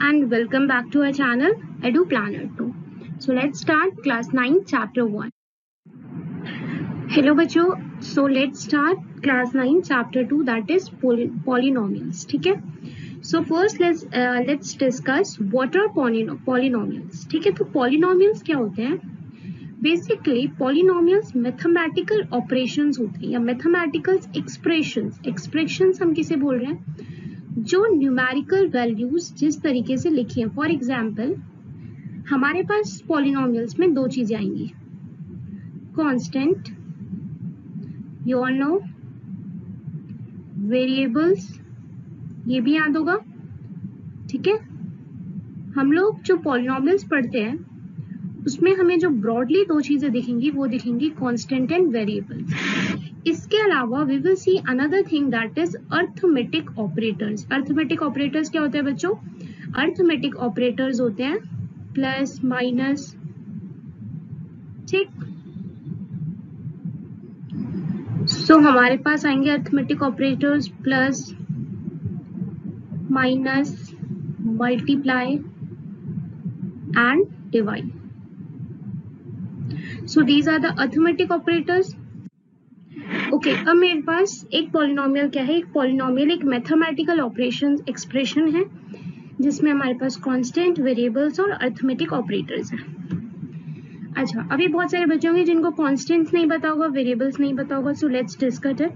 and welcome back to our channel Edu Planner 2. So let's start class 9 chapter 1. Hello बच्चों, so let's start class 9 chapter 2, that is polynomials. ठीक है, so first let's discuss what are polynomials. ठीक है, तो polynomials क्या होते हैं? Basically polynomials mathematical operations होते हैं या मैथमेटिकल एक्सप्रेशंस हम किसे बोल रहे हैं? जो न्यूमेरिकल वैल्यूज जिस तरीके से लिखी है. फॉर एग्जांपल हमारे पास पॉलिनोमियल्स में दो चीजें आएंगी, constant, you all know, variables, ये भी याद होगा. ठीक है, हम लोग जो पॉलिनोमियल्स पढ़ते हैं उसमें हमें जो ब्रॉडली दो चीजें दिखेंगी वो दिखेंगी कांस्टेंट एंड वेरिएबल. इसके अलावा we will see another thing that is arithmetic operators. Arithmetic operators क्या होते हैं बच्चों? अर्थमेटिक ऑपरेटर्स होते हैं प्लस माइनस. ठीक, सो हमारे पास आएंगे arithmetic operators plus minus, multiply and divide. So these are the arithmetic operators. Okay, अब मेरे पास एक पॉलिनोमियल क्या है? एक पॉलिनोमियल एक मैथमेटिकल ऑपरेशन एक्सप्रेशन है जिसमें हमारे पास कांस्टेंट, वेरिएबल्स और अरिथमेटिक ऑपरेटर्स हैं. अच्छा, अभी बहुत सारे बच्चे होंगे जिनको कांस्टेंट्स नहीं पता होगा, वेरिएबल्स नहीं पता होगा, सो लेट्स डिस्कस इट.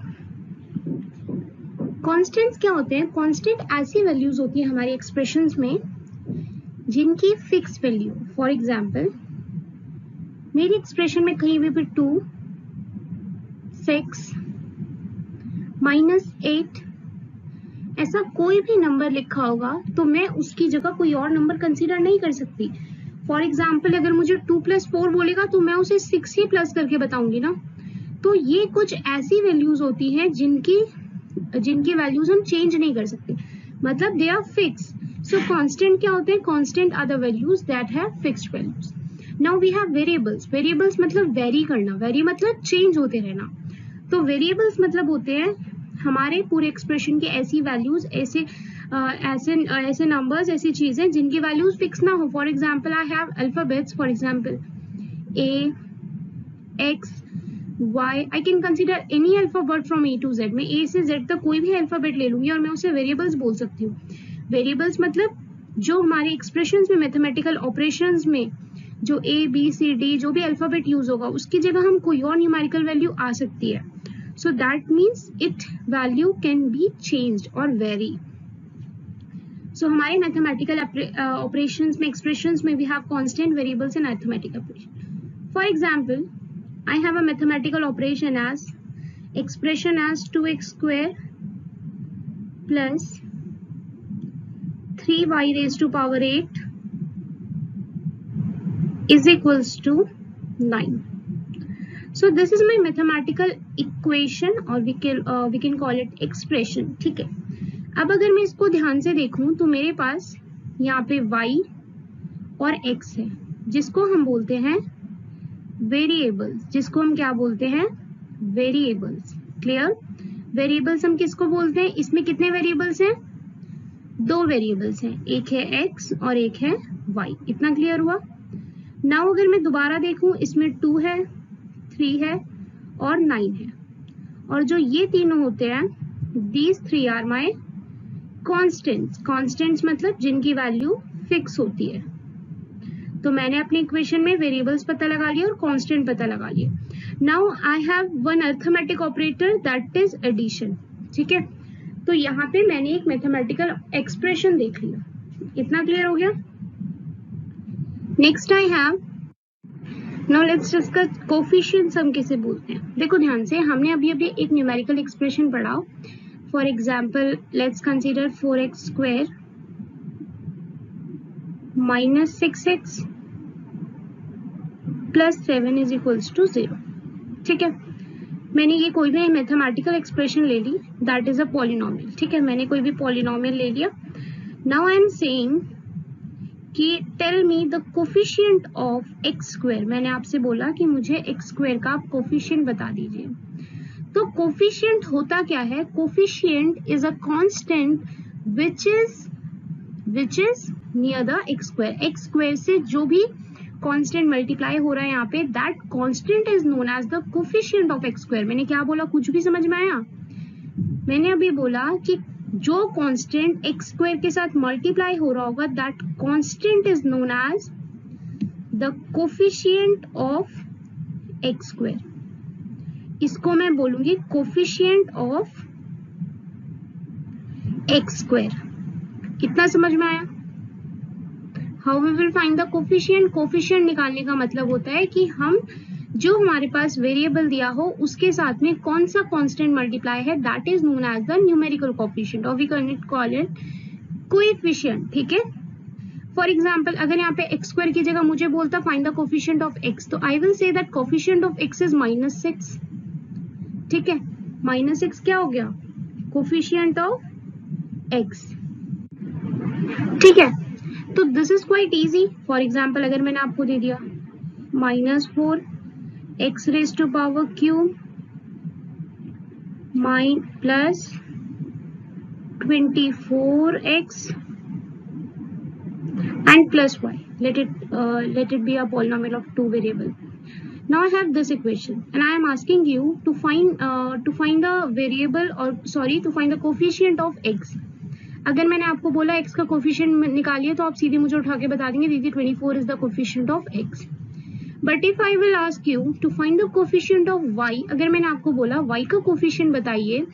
कांस्टेंट्स क्या होते हैं? कांस्टेंट ऐसी वैल्यूज होती है हमारी एक्सप्रेशंस में जिनकी फिक्स वैल्यू, फॉर एग्जांपल मेरी एक्सप्रेशन में कहीं भी 2, 6, -8 ऐसा कोई भी नंबर लिखा होगा तो मैं उसकी जगह कोई और नंबर कंसीडर नहीं कर सकती. फॉर एग्जाम्पल अगर मुझे 2 + 4 बोलेगा तो मैं उसे 6 ही प्लस करके बताऊंगी ना. तो ये कुछ ऐसी वैल्यूज होती हैं जिनकी वैल्यूज हम चेंज नहीं कर सकते, मतलब they are fix. So constant क्या होते हैं? Constant are the values that have fixed values. Now we have variables. Variables मतलब वेरी करना, वेरी मतलब चेंज होते रहना. तो वेरिएबल्स मतलब होते हैं हमारे पूरे एक्सप्रेशन की ऐसी वैल्यूज, ऐसे नंबर्स, ऐसी चीजें जिनकी वैल्यूज फिक्स ना हो. For example I have alphabets, for example A, X, Y. I can consider any alphabet from A to Z. मैं A से Z तक कोई भी अल्फाबेट ले लूंगी और मैं उसे वेरिएबल्स बोल सकती हूँ. वेरिएबल्स मतलब जो हमारे एक्सप्रेशंस में, मैथमेटिकल ऑपरेशंस में जो A, B, C, D जो भी अल्फाबेट यूज होगा उसकी जगह हम कोई और न्यूमेरिकल वैल्यू आ सकती है. So that means it value can be changed और वेरी. सो हमारे मैथमेटिकल ऑपरेशंस में, एक्सप्रेशंस में we have constant, variables and arithmetic operation. For example I have a mathematical operation as expression as 2x² plus 3y⁻⁸ is equals to 9. So this is my mathematical equation or we can call it expression. ठीक है, अब अगर मैं इसको ध्यान से देखूं तो मेरे पास यहाँ पे y और x है जिसको हम बोलते हैं वेरिएबल्स. जिसको हम क्या बोलते हैं? वेरिएबल्स. क्लियर? वेरिएबल्स हम किसको बोलते हैं? इसमें कितने वेरिएबल्स हैं? 2 वेरिएबल्स हैं, एक है x और एक है y. इतना क्लियर हुआ? नाउ अगर मैं दोबारा देखूं, इसमें 2 है, 3 है और 9 है, और जो ये तीनों होते हैं, these 3 are my constants. Constants मतलब जिनकी वैल्यू फिक्स होती है. तो मैंने अपनी इक्वेशन में वेरिएबल्स पता लगा लिया और कांस्टेंट पता लगा लिया. Now I have one arithmetic operator that is addition. ठीक है, तो यहाँ पे मैंने एक मैथमेटिकल एक्सप्रेशन देख लिया. इतना क्लियर हो गया? Next I have, now let's discuss coefficients. हम किसे बोलते हैं? देखो ध्यान से, हमने अभी एक न्यूमेरिकल एक्सप्रेशन पढ़ा. For example let's consider 4x² - 6x + 7 = 0. ठीक है, मैंने ये कोई भी मैथमेटिकल एक्सप्रेशन ले ली, दैट इज अ पॉलिनोमियल. ठीक है, मैंने कोई भी पॉलिनोमियल ले लिया. नाउ आई एम सेइंग कि tell me the coefficient of x². मैंने आपसे बोला कि मुझे x² का आप कोफिशिएंट बता दीजिए. तो कोफिशिएंट होता क्या है? Coefficient is a constant which is near the x square. X square से जो भी कांस्टेंट मल्टीप्लाई हो रहा है यहाँ पे, that constant is known as the coefficient of x square. मैंने क्या बोला, कुछ भी समझ में आया? मैंने अभी बोला कि जो कांस्टेंट एक्स स्क्वायर के साथ मल्टीप्लाई हो रहा होगा, that constant is known as the coefficient of x square. इसको मैं बोलूंगी कोफिशिएंट ऑफ एक्स स्क्वायर। कितना समझ में आया? How we will find the coefficient? Coefficient निकालने का मतलब होता है कि हम जो हमारे पास वेरिएबल दिया हो उसके साथ में कौन सा कांस्टेंट मल्टीप्लाई है, that is known as the numerical coefficient, और we can call it coefficient. ठीक है, फॉर एग्जाम्पल अगर यहाँ पे एक्स स्क्वायर की जगह मुझे बोलता find the coefficient of x, तो I will say that coefficient of x is -6। ठीक है, -6 क्या हो गया? Coefficient of x. ठीक है, तो this is quite easy. For example अगर मैंने आपको दे दिया -4 x raise to power cube plus 24x and plus y. Let it be a polynomial of two variable. Now I have this equation and I am asking you to find the variable, or sorry, to find the coefficient of x. अगर मैंने आपको बोला x का coefficient निकालिए तो आप सीधे मुझे उठा के बता देंगे दीदी 24 is the coefficient of x. But if I will ask you to find the coefficient of y, अगर मैंने आपको बोला y का कोफिशिएंट बताइए,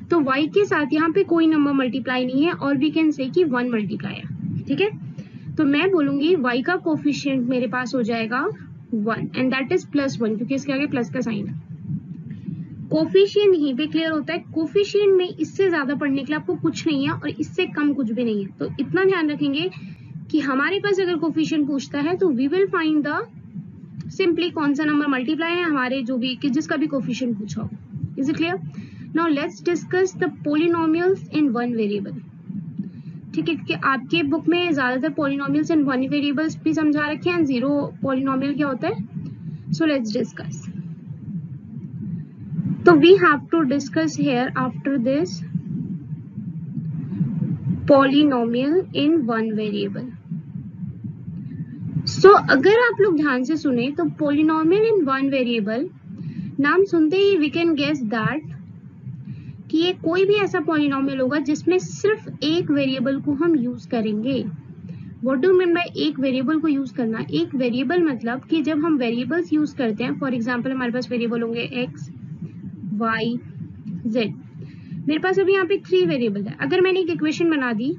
तो y के साथ यहाँ पे कोई नंबर मल्टीप्लाई नहीं है, और वी कैन से कि 1 मल्टीप्लाई है। ठीक है, तो मैं बोलूंगी y का कोफिशिएंट मेरे पास हो जाएगा 1 एंड दैट इज +1, क्योंकि इसके आगे प्लस का साइन है। कोफिशिएंट यहीं पे क्लियर होता है। कोफिशिएंट में इससे ज्यादा पढ़ने के लिए आपको कुछ नहीं है और इससे कम कुछ भी नहीं है, तो इतना ध्यान रखेंगे कि हमारे पास अगर कोफिशिएंट पूछता है तो we will find the simply कौन सा नंबर मल्टीप्लाई है हमारे जो भी कि जिसका भी कोफिशिएंट पूछा हो। Is it clear? Now let's discuss the polynomials in one variable. ठीक है, कि आपके बुक में ज्यादातर पॉलिनोमियल्स इन वन वेरिएबल्स भी समझा रखे हैं, जीरो पॉलिनोमियल क्या होता है। So let's discuss. तो we have to discuss here after this polynomial in one variable. So अगर आप लोग ध्यान से सुने तो पॉलिनोमियल इन वन वेरिएबल नाम सुनते ही वी कैन गेस दैट कि ये कोई भी ऐसा पॉलिनोमियल होगा जिसमें सिर्फ एक वेरिएबल को हम यूज करेंगे। व्हाट डू मीन बाय एक वेरिएबल को यूज करना? एक वेरिएबल मतलब कि जब हम वेरिएबल्स यूज करते हैं, फॉर एग्जांपल हमारे पास वेरिएबल होंगे x, y, z। मेरे पास अभी यहाँ पे 3 वेरिएबल है। अगर मैंने एक इक्वेशन बना दी,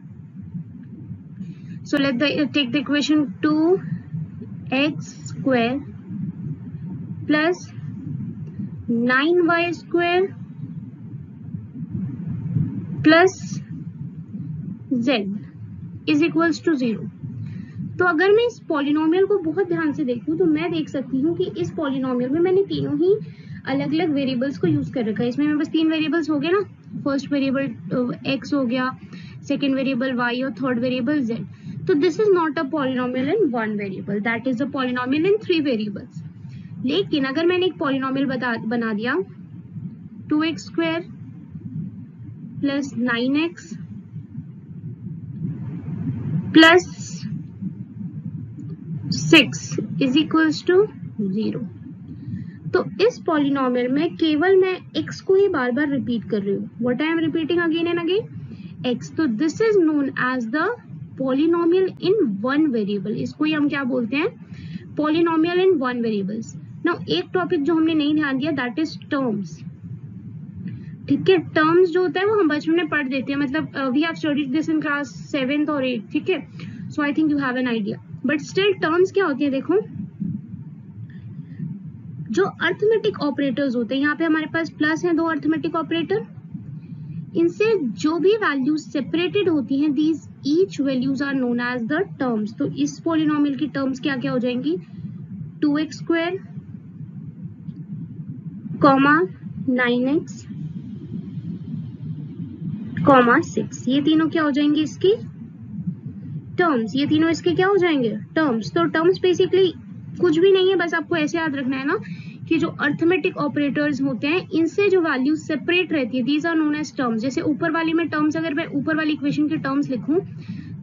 so let take the equation 2x² plus 9y² plus z is equals to 0। तो अगर मैं इस पॉलिनोमियल को बहुत ध्यान से देखूं तो मैं देख सकती हूँ कि इस पॉलिनोमियल में मैंने तीनों ही अलग अलग वेरिएबल्स को यूज कर रखा है। इसमें मेरे पास 3 वेरिएबल्स हो गए ना, फर्स्ट वेरिएबल x हो गया, सेकेंड वेरिएबल y और थर्ड वेरिएबल z। तो this is not a polynomial in one variable, that is a polynomial in 3 variables. लेकिन अगर मैंने एक पॉलिनोमियल बना दिया 2x² plus 9x plus 6 is equals to 0, तो इस पॉलिनोमियल में केवल मैं x को ही बार बार रिपीट कर रही हूँ। What I am repeating again and again? x। तो this is known as the polynomial in one variable. इसको ही हम क्या बोलते हैं? Polynomial in one variables. Now एक टॉपिक जो हमने नहीं ध्यान दिया, दैट इज टर्म्स। ठीक है, टर्म्स जो होता है वो हम बचपन में पढ़ देते हैं, मतलब we have studied this in class 7th और 8th। ठीक है, so I think you have an idea, but still terms क्या होती है? देखो, जो अर्थमेटिक ऑपरेटर्स होते हैं, यहाँ पे हमारे पास प्लस है 2 अर्थमेटिक ऑपरेटर, इनसे जो भी वैल्यूज सेपरेटेड होती हैं, these each values are known as the terms. तो इस पॉलिनोमियल की टर्म्स क्या क्या हो जाएंगी? 2x² कॉमा 9x कॉमा 6, ये तीनों क्या हो जाएंगे? इसकी टर्म्स। ये तीनों इसके क्या हो जाएंगे? टर्म्स। तो टर्म्स बेसिकली कुछ भी नहीं है, बस आपको ऐसे याद रखना है ना कि जो अर्थमेटिक ऑपरेटर्स होते हैं इनसे जो वैल्यू सेपरेट रहती है, these are known as terms. जैसे ऊपर वाली में टर्म्स, अगर मैं ऊपर वाली इक्वेशन की टर्म्स लिखूं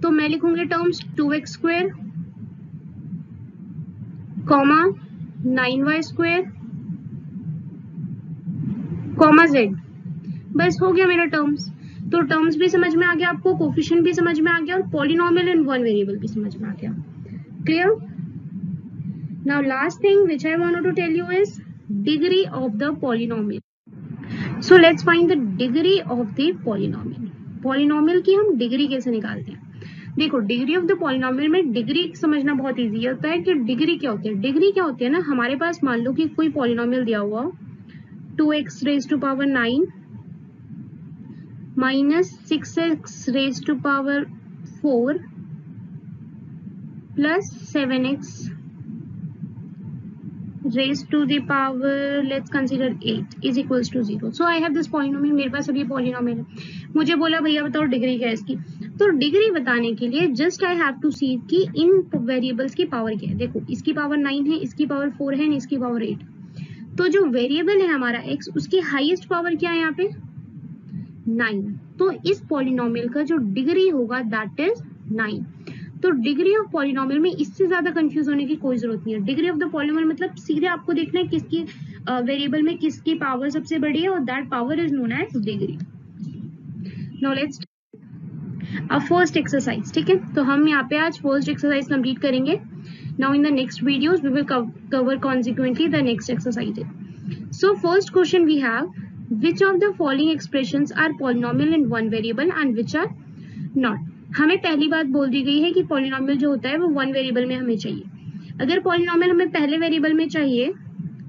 तो मैं लिखूंगी terms 2x square comma 9y square comma z। बस हो गया मेरा टर्म्स। तो टर्म्स भी समझ में आ गया आपको, कोफिशिएंट भी समझ में आ गया और पॉलिनोमियल इन वन वेरिएबल भी समझ में आ गया। Clear? Now last thing which I wanted to tell you is degree of the polynomial. So let's find the degree of the polynomial. Polynomial की हम डिग्री कैसे निकालते हैं? देखो, डिग्री ऑफ द पॉलिनोमियल में डिग्री समझना बहुत इजी होता है कि डिग्री क्या होती है। डिग्री क्या होती है ना, हमारे पास मान लो कि कोई पॉलिनोमियल दिया हुआ 2x raise to power 9 minus 6x raise to power 4 plus 7x raised to the power let's consider 8 is equals to 0. So I have this polynomial, मेरे पास अभी polynomial है। मुझे बोला भैया बताओ डिग्री क्या है इसकी। तो डिग्री बताने के लिए जस्ट आई हैव टू सी कि इन वेरिएबल्स की पावर क्या है। देखो, इसकी पावर 9 है, इसकी पावर 4 है, इसकी पावर 8। तो जो वेरिएबल है हमारा x, उसकी हाईएस्ट पावर क्या है यहाँ पे 9। तो इस पॉलिनोमियल का जो डिग्री होगा दैट इज 9। तो डिग्री ऑफ पॉलिनोमियल में इससे ज्यादा कंफ्यूज होने की कोई जरूरत नहीं है। डिग्री ऑफ द पॉलिनोमियल मतलब सीधे आपको देखना है किसकी वेरिएबल में किसकी पावर सबसे बड़ी है और that power is known as degree. Now let's first exercise. ठीक है, तो हम यहाँ पे आज फर्स्ट एक्सरसाइज कंप्लीट करेंगे। Now in the next videos we will cover consequently the next exercise. So first question we have which of the following expressions are polynomial in one variable and which are not। हमें पहली बात बोल दी गई है कि polynomial जो होता है वो वन वेरिएबल में हमें चाहिए। अगर पॉलिनोमियल हमें पहले वेरिएबल में चाहिए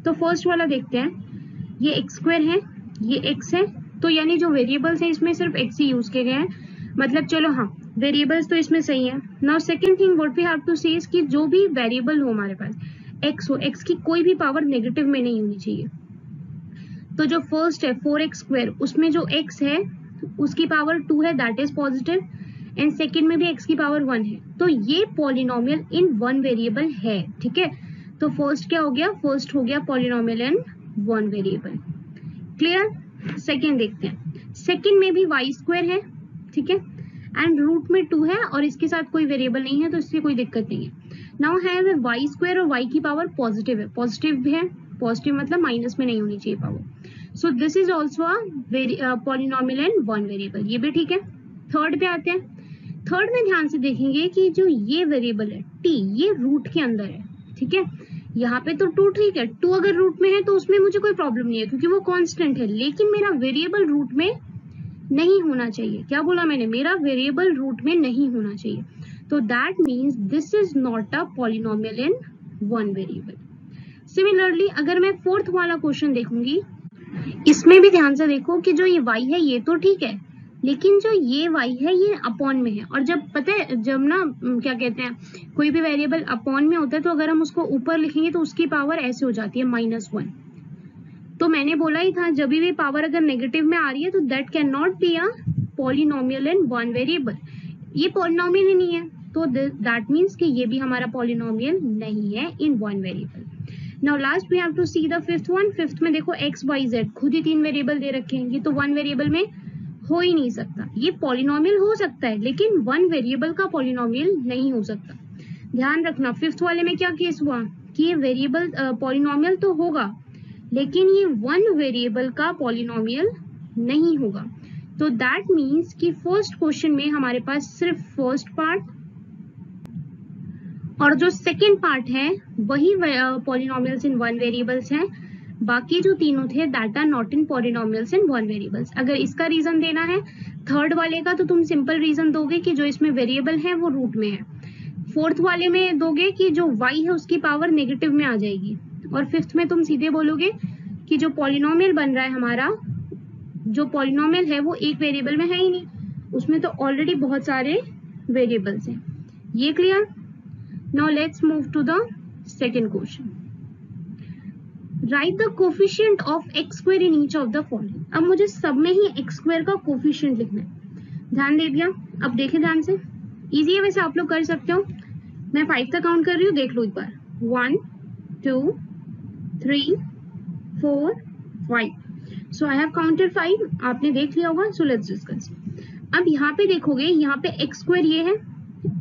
तो फर्स्ट वाला देखते हैं। ये एक्स स्क्वायर है, ये एक्स है, तो यानी जो वेरिएबल्स हैं इसमें सिर्फ एक्स ही यूज किए गए हैं। मतलब चलो हाँ, वेरिएबल्स तो इसमें सही है। Now second thing what we have to say is कि जो भी वेरिएबल हो हमारे पास एक्स हो, एक्स की कोई भी पावर नेगेटिव में नहीं होनी चाहिए। तो जो फर्स्ट है 4x स्क्वायर, उसमें जो x है उसकी पावर 2 है, that is positive, and second में भी x की पावर 1 है। तो ये पॉलिनोमियल इन वन वेरिएबल है। ठीक है, तो फर्स्ट क्या हो गया, फर्स्ट हो गया polynomial in one variable. Clear? Second देखते हैं। सेकंड में भी y स्क्वायर है, ठीक है, एंड रूट में 2 है और इसके साथ कोई वेरिएबल नहीं है तो इससे कोई दिक्कत नहीं है। नाउ है y स्क्वायर और y की पावर पॉजिटिव है, पॉजिटिव है, पॉजिटिव मतलब माइनस में नहीं होनी चाहिए power. So this is also a polynomial in one variable, ये भी ठीक है। थर्ड पे आते हैं। थर्ड में ध्यान से देखेंगे कि जो ये वेरिएबल है t, ये रूट के अंदर है। ठीक है, यहाँ पे तो 2 ठीक है, 2 अगर रूट में है तो उसमें मुझे कोई प्रॉब्लम नहीं है क्योंकि वो कांस्टेंट है, लेकिन मेरा वेरिएबल रूट में नहीं होना चाहिए। क्या बोला मैंने, मेरा वेरिएबल रूट में नहीं होना चाहिए। तो that means this is not a polynomial in one variable. Similarly अगर मैं फोर्थ वाला क्वेश्चन देखूंगी, इसमें भी ध्यान से देखो कि जो ये y है ये तो ठीक है, लेकिन जो ये y है ये अपॉन में है। और जब पता है, जब ना क्या कहते हैं, कोई भी वेरिएबल अपॉन में होता है तो अगर हम उसको ऊपर लिखेंगे तो उसकी पावर ऐसे हो जाती है -1। तो मैंने बोला ही था जब भी पावर अगर नेगेटिव में आ रही है तो that can not be a polynomial in one variable. ये पॉलिनोमियल ही नहीं है, तो दैट मीन्स कि ये भी हमारा पॉलिनोमियल नहीं है in one variable. Now last we have to see the fifth one. Fifth में देखो x y z खुद ही 3 वेरिएबल दे रखे हैं, ये तो वन वेरिएबल में हो ही नहीं सकता। ये पॉलिनोमियल हो सकता है लेकिन वन वेरिएबल का पॉलिनोमियल नहीं हो सकता। दैट रखना। फिफ्थ वाले में क्या केस हुआ कि ये वेरिएबल पॉलिनोमियल तो होगा लेकिन ये वन वेरिएबल का पॉलिनोमियल नहीं होगा। तो दैट मीन्स कि फर्स्ट क्वेश्चन में हमारे पास सिर्फ फर्स्ट पार्ट और जो सेकेंड पार्ट है वही पॉलिनोमियल्स इन वन वेरिएबल्स हैं, बाकी जो तीनों थे that are not in polynomials in one variables. अगर इसका रीजन देना है थर्ड वाले का तो तुम सिंपल रीजन दोगे कि जो इसमें वेरिएबल है वो रूट में है। फोर्थ वाले में दोगे कि जो y है उसकी पावर नेगेटिव में आ जाएगी, और फिफ्थ में तुम सीधे बोलोगे कि जो पॉलिनोमियल बन रहा है हमारा, जो पॉलिनोमियल है वो एक वेरिएबल में है ही नहीं, उसमें तो ऑलरेडी बहुत सारे वेरिएबल्स हैं। ये clear? Now let's move to the second question. Write the coefficient of x square in each of the following. अब मुझे सब में ही x square का कोफिशिएंट लिखना है। ध्यान दे दिया? अब देखें ध्यान से, इजी है वैसे, आप लोग कर सकते हो। मैं 5 तक काउंट कर रही हूँ, देख लो एक बार। 1 2 3 4 5। सो आई हैव काउंटेड 5, आपने देख लिया होगा। सो लेट्स डिस्कस। अब यहाँ पे देखोगे, यहाँ पे x स्क्वायर ये है,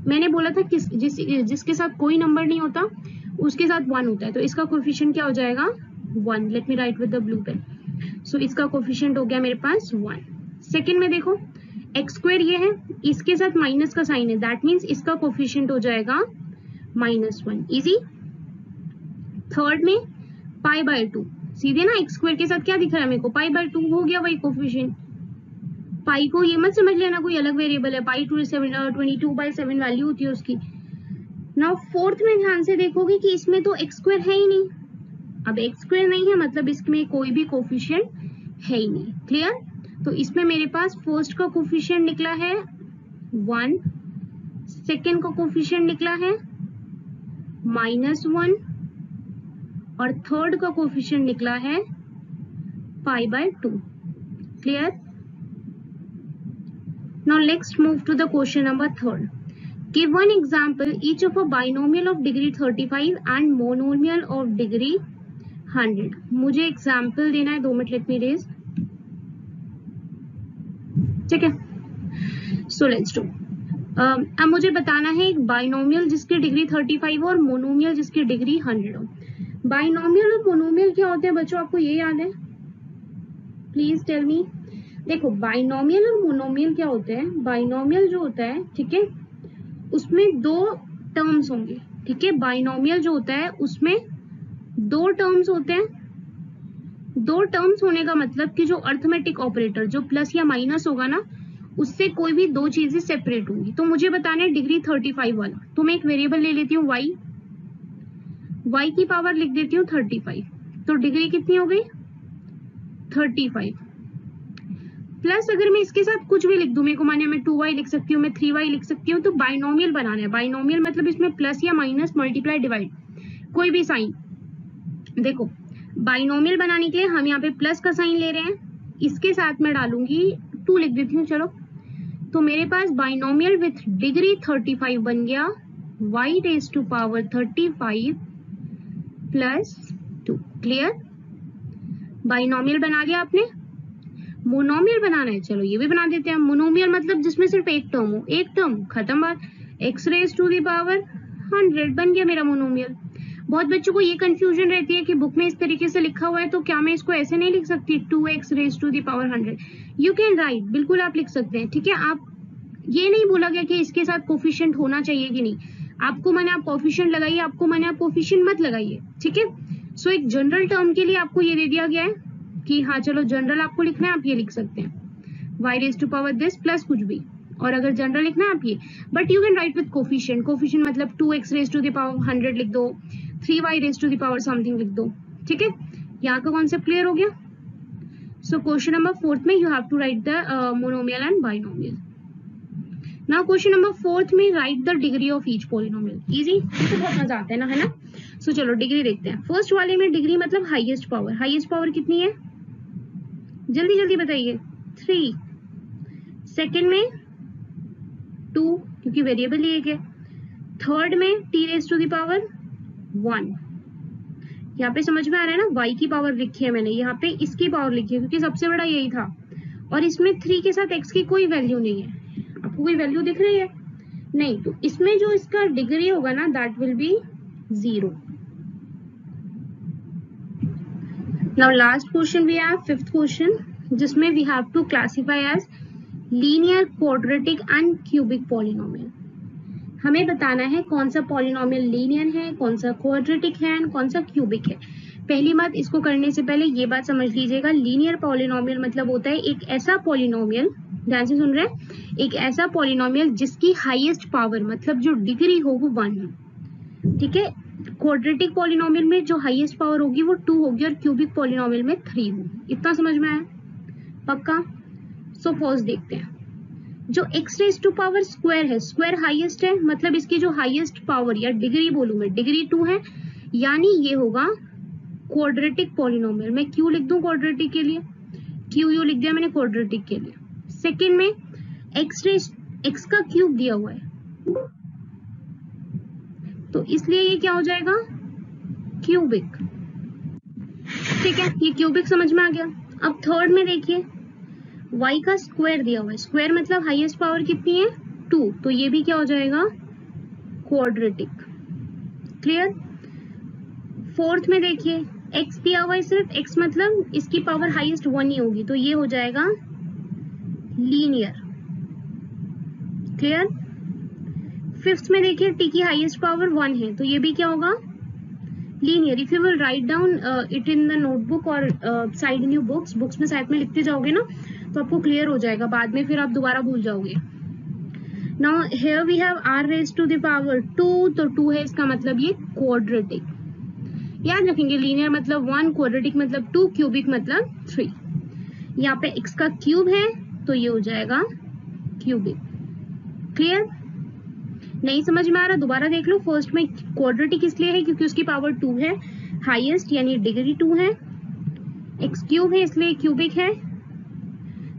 मैंने बोला था जिसके साथ कोई नंबर नहीं होता उसके साथ 1 होता है, तो इसका कोफिशिएंट क्या हो जाएगा 1. Let me write with the blue pen. So इसका कोफिशिएंट हो गया मेरे पास 1. सेकंड में देखो एक्स स्क्वायर ये है, इसके साथ माइनस का साइन है, दैट मीन्स इसका कोफिशिएंट हो जाएगा -1. इजी. थर्ड में पाई बाय 2, सीधे ना एक्स स्क्वायर के साथ क्या दिख रहा है मेरे को, पाई बाय 2 हो गया वही कोफिशिएंट. पाई को ये मत समझ लेना कोई अलग वेरिएबल है, पाई 22/7 वैल्यू होती है उसकी. नाउ फोर्थ में ध्यान से देखोगे कि इसमें तो एक्स स्क्वायर है ही नहीं. अब एक्स स्क्वायर नहीं है मतलब इसमें कोई भी कोफिशिएंट है ही नहीं. क्लियर. तो इसमें मेरे पास फर्स्ट का कोफिशिएंट निकला है 1, सेकेंड का कोफिशिएंट निकला है -1 और थर्ड का कोफिशिएंट निकला है pi by 2. Clear. Now let's move to the question number 3. Give one example each of a binomial of degree 35 and monomial of degree 100. मुझे एग्जाम्पल देना है, 2 मिनट लेट मी रेज. ठीक है. So let's do. अब मुझे बताना है एक बाइनोमियल जिसकी डिग्री 35 और मोनोमियल जिसकी डिग्री 100 हो. बाइनोमियल और मोनोमियल क्या होते हैं बच्चों, आपको ये याद है? Please tell me. देखो बाइनोमियल और मोनोमियल क्या होते हैं. बाइनोमियल जो होता है, ठीक है, उसमें 2 टर्म्स होंगे. ठीक है. बाइनोमियल जो होता है उसमें 2 टर्म्स होते हैं. 2 टर्म्स होने का मतलब कि जो अर्थमेटिक ऑपरेटर जो प्लस या माइनस होगा ना, उससे कोई भी 2 चीजें सेपरेट होंगी. तो मुझे बताना है डिग्री 35 वाला, तो मैं एक वेरिएबल ले लेती हूँ y की पावर लिख देती हूँ 35. तो डिग्री कितनी हो गई 35. प्लस अगर मैं इसके साथ कुछ भी लिख दूं, मेरे को माने मैं 2y लिख सकती हूँ, मैं 3y लिख सकती हूँ. तो बाइनोमियल बनाना है. बाइनोमियल मतलब इसमें प्लस या माइनस, मल्टीप्लाई, डिवाइड, कोई भी साइन. देखो बाइनोमियल बनाने के लिए हम यहाँ पे प्लस का साइन ले रहे हैं, इसके साथ मैं डालूंगी 2 लिख देती हूँ. चलो, तो मेरे पास बाइनोमियल विथ डिग्री 35 बन गया y raise to power 35 plus 2. Clear. Binomial बना लिया आपने. मोनोमियल बनाना है, चलो ये भी बना देते हैं. मोनोमियल मतलब जिसमें सिर्फ एक टर्म हो, एक टर्म खत्म बात. x raise to the power 100 बन गया मेरा मोनोमियल. बहुत बच्चों को ये कंफ्यूजन रहती है कि बुक में इस तरीके से लिखा हुआ है, तो क्या मैं इसको ऐसे नहीं लिख सकती 2x raise to the power 100. You can write, बिल्कुल आप लिख सकते हैं. ठीक है. आप ये नहीं बोला गया कि इसके साथ कोफिशिएंट होना चाहिए कि नहीं. आपको मैंने आप कोफिशिएंट लगाइए, आपको मैंने आप कोफिशिएंट मत लगाइए. ठीक है. सो एक जनरल टर्म के लिए आपको ये दे दिया गया है कि हाँ चलो जनरल आपको लिखना है, आप ये लिख सकते हैं y raise to power this plus कुछ भी. और अगर जनरल लिखना है आप ये, but you can write with coefficient. Coefficient मतलब 2x raise to the power 100 लिख दो, 3y raise to the power something लिख दो. ठीक है. यहाँ का कॉन्सेप्ट क्लियर हो गया. सो क्वेश्चन नंबर 4 में you have to write the monomial and binomial. Now question number 4 में write the degree of each polynomial. Easy, तो बहुत मजा आता है ना, है ना. सो चलो डिग्री देखते हैं. फर्स्ट वाले में डिग्री मतलब हाईएस्ट पावर. हाईएस्ट पावर कितनी है, जल्दी जल्दी बताइए. 3. सेकेंड में 2 क्योंकि वेरिएबल लिए गए. थर्ड में t raise to the power 1. यहाँ पे समझ में आ रहा है ना, y की पावर लिखी है मैंने, यहाँ पे इसकी पावर लिखी है क्योंकि सबसे बड़ा यही था. और इसमें 3 के साथ x की कोई वैल्यू नहीं है. आपको कोई वैल्यू दिख रही है नहीं, तो इसमें जो इसका डिग्री होगा ना that will be 0. Now last question we have, 5th question, जिसमें we have to classify as linear, quadratic and cubic polynomial. हमें बताना है कौन सा पॉलिनोमियल लीनियर है, कौन सा क्वाड्रेटिक है और कौन सा क्यूबिक है. पहली बात, इसको करने से पहले ये बात समझ लीजिएगा, लीनियर पॉलिनोमियल मतलब होता है एक ऐसा पॉलिनोमियल, ध्यान से सुन रहे हैं, एक ऐसा पॉलिनोमियल जिसकी हाईएस्ट पावर मतलब जो डिग्री हो वो 1 हो. ठीक है. क्वाड्रेटिक पॉलिनोमियल में जो हाईएस्ट पावर होगी वो 2 होगी और क्यूबिक पॉलिनोमियल में 3 होगी. इतना समझ में आया पक्का. सो फर्स्ट देखते हैं. जो x raise to power square है, स्क्वायर हाईएस्ट है मतलब इसकी जो हाईएस्ट पावर या डिग्री बोलूं मैं, डिग्री 2 है, यानी ये होगा क्वाड्रेटिक पॉलिनोमियल. मैं क्यू लिख दूं क्वाड्रेटिक के लिए, क्यू यू लिख दिया मैंने क्वाड्रेटिक के लिए. सेकेंड में x का क्यूब दिया हुआ है तो इसलिए ये क्या हो जाएगा क्यूबिक. ठीक है, ये क्यूबिक समझ में आ गया. अब थर्ड में देखिए y का स्क्वायर दिया हुआ है, स्क्वायर मतलब हाईएस्ट पावर कितनी है 2, तो ये भी क्या हो जाएगा क्वाड्रेटिक। क्लियर? फोर्थ में देखिए x दिया हुआ है, सिर्फ x मतलब इसकी पावर हाईएस्ट 1 ही होगी, तो ये हो जाएगा लीनियर। क्लियर? फिफ्थ में देखिए t की हाईएस्ट पावर 1 है, तो ये भी क्या होगा? Linear. If you will write down it in the notebook और साइड इन योर बुक्स में साइड में लिखते जाओगे ना तो आपको क्लियर हो जाएगा, बाद में फिर आप दोबारा भूल जाओगे। Now here we have r raise to the power 2, तो 2 है, इसका मतलब ये क्वाड्रेटिक। याद रखेंगे, लीनियर मतलब 1, क्वाड्रेटिक मतलब 2, क्यूबिक मतलब 3। यहाँ पे x का क्यूब है तो ये हो जाएगा क्यूबिक। क्लियर? नहीं समझ में आ रहा दोबारा देख लो। फर्स्ट में क्वाड्रेटिक इसलिए है क्योंकि उसकी पावर 2 है, हाईएस्ट यानी डिग्री 2 है, x क्यूब है इसलिए क्यूबिक है।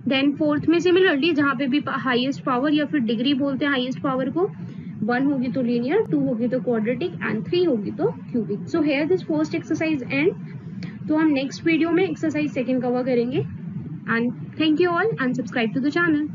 देन फोर्थ में सिमिलरली जहां पे भी हाईएस्ट पावर या फिर डिग्री बोलते हैं हाईएस्ट पावर को, 1 होगी तो लीनियर, 2 होगी तो क्वाड्रेटिक एंड 3 होगी तो cubic. So here this first exercise end. तो हम नेक्स्ट वीडियो में एक्सरसाइज सेकंड कवर करेंगे। And thank you all and subscribe to the channel.